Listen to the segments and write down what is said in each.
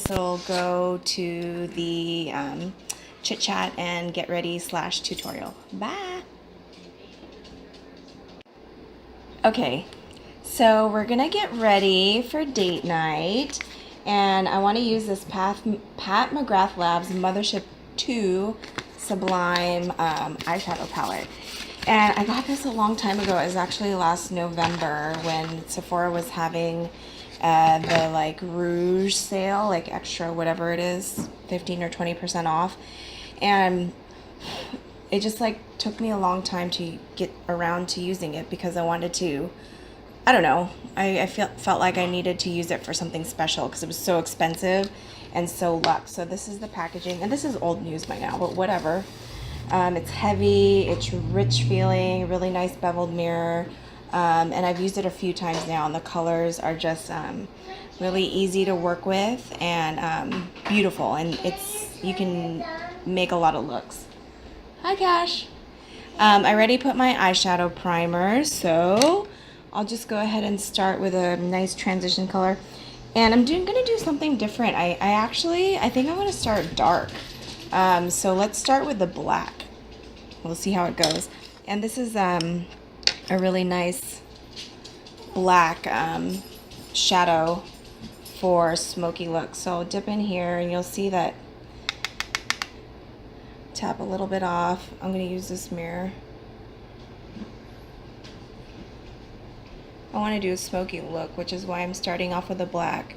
So go to the chit chat and get ready / tutorial. Bye. Okay, so we're gonna get ready for date night, and I want to use this Pat McGrath Labs Mothership II Sublime eyeshadow palette. And I got this a long time ago. It was actually last November when Sephora was having the like rouge sale, like extra whatever it is, 15 or 20% off. And it just like took me a long time to get around to using it because I wanted to, I don't know, I felt like I needed to use it for something special because it was so expensive and so luxe. So this is the packaging, and this is old news by now, but whatever. It's heavy, it's rich feeling, really nice beveled mirror, and I've used it a few times now, and the colors are just really easy to work with and beautiful, and you can make a lot of looks. Hi, Cash. I already put my eyeshadow primer, so I'll just go ahead and start with a nice transition color. And I'm gonna do something different. I think I'm gonna start dark. So let's start with the black. We'll see how it goes. And this is a really nice black shadow for smoky look. So I'll dip in here and you'll see that, tap a little bit off. I'm going to use this mirror. I want to do a smoky look, which is why I'm starting off with the black.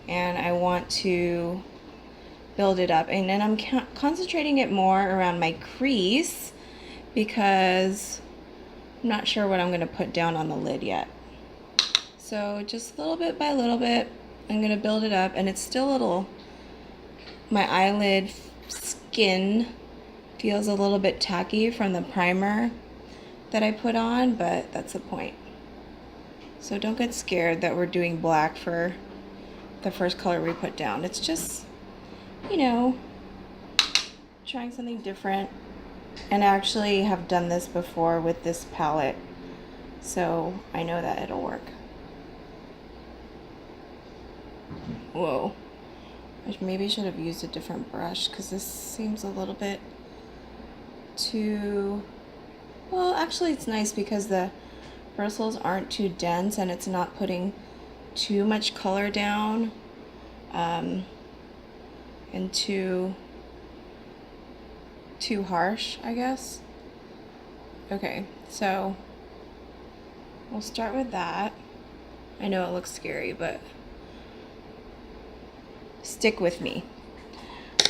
And I want to build it up. And then I'm concentrating it more around my crease because I'm not sure what I'm going to put down on the lid yet. So just a little bit by little bit, I'm going to build it up. And it's still a little, my eyelid skin feels a little bit tacky from the primer that I put on, but that's the point. So don't get scared that we're doing black for the first color we put down. It's just, you know, trying something different. And I actually have done this before with this palette, so I know that it'll work. Whoa. I maybe should have used a different brush because this seems a little bit too, well, actually it's nice because the bristles aren't too dense and it's not putting too much color down and too harsh, I guess. Okay, so we'll start with that. I know it looks scary, but stick with me.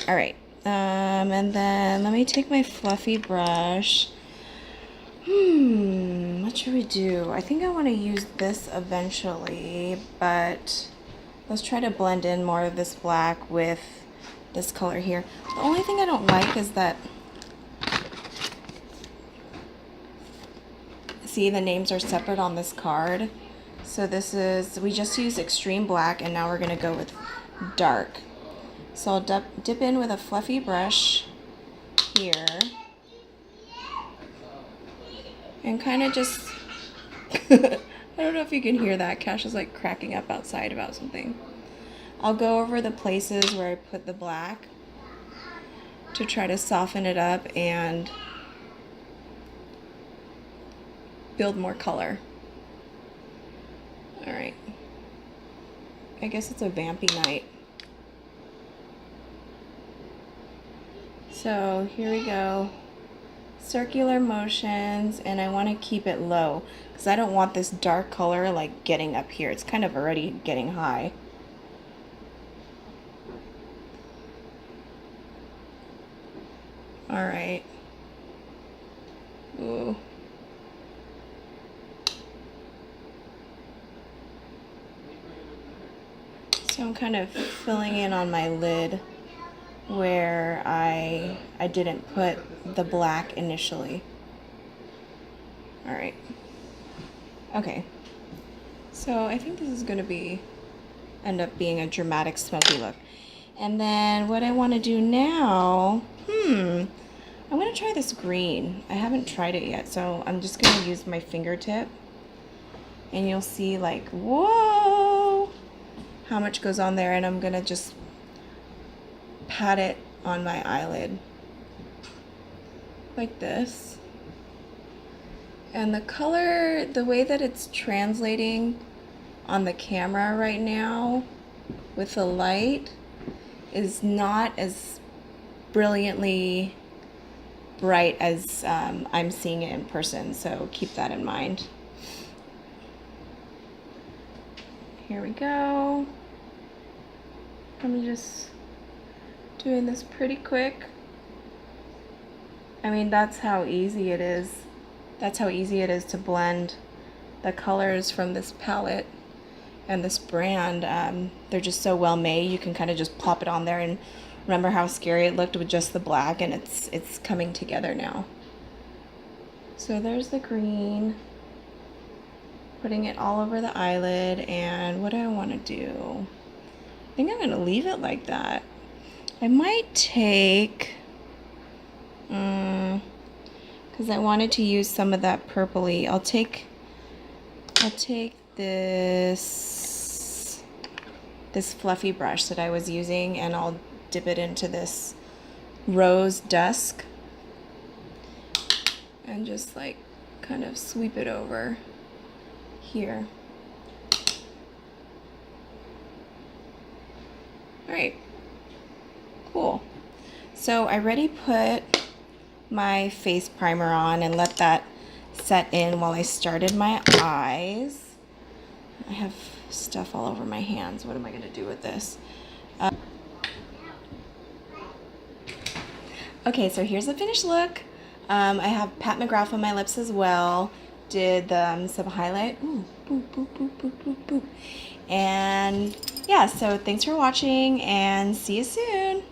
All right. And then let me take my fluffy brush. What should we do? I think I want to use this eventually, but let's try to blend in more of this black with this color here. The only thing I don't like is that, see, the names are separate on this card. So this is, we just used extreme black and now we're going to go with dark. So I'll dip in with a fluffy brush here and kind of just, I don't know if you can hear that. Cash is like cracking up outside about something. I'll go over the places where I put the black to try to soften it up and build more color. All right. I guess it's a vampy night. So here we go. Circular motions, and I want to keep it low because I don't want this dark color like getting up here. It's kind of already getting high. All right. Ooh. So I'm kind of filling in on my lid where I didn't put the black initially. All right. Okay. So I think this is going to end up being a dramatic smoky look. And then what I want to do now, I'm going to try this green. I haven't tried it yet, so I'm just going to use my fingertip. And you'll see like, whoa, how much goes on there. And I'm going to just pat it on my eyelid like this. And the color, the way that it's translating on the camera right now with the light is not as brilliantly bright as I'm seeing it in person, so keep that in mind. Here we go. I'm just doing this pretty quick. I mean, that's how easy it is. That's how easy it is to blend the colors from this palette and this brand. They're just so well made. You can kind of just plop it on there, and remember how scary it looked with just the black, and it's coming together now. So there's the green. Putting it all over the eyelid, and what do I want to do? I think I'm going to leave it like that. I might take, because I wanted to use some of that purpley. I'll take this fluffy brush that I was using, and I'll dip it into this rose dusk and just like kind of sweep it over here. All right, cool. So I already put my face primer on and let that set in while I started my eyes. I have stuff all over my hands. What am I going to do with this? Okay, so here's the finished look. I have Pat McGrath on my lips as well. Did the sub highlight. Ooh, boop, boop, boop, boop, boop, boop. And yeah, so thanks for watching, and see you soon.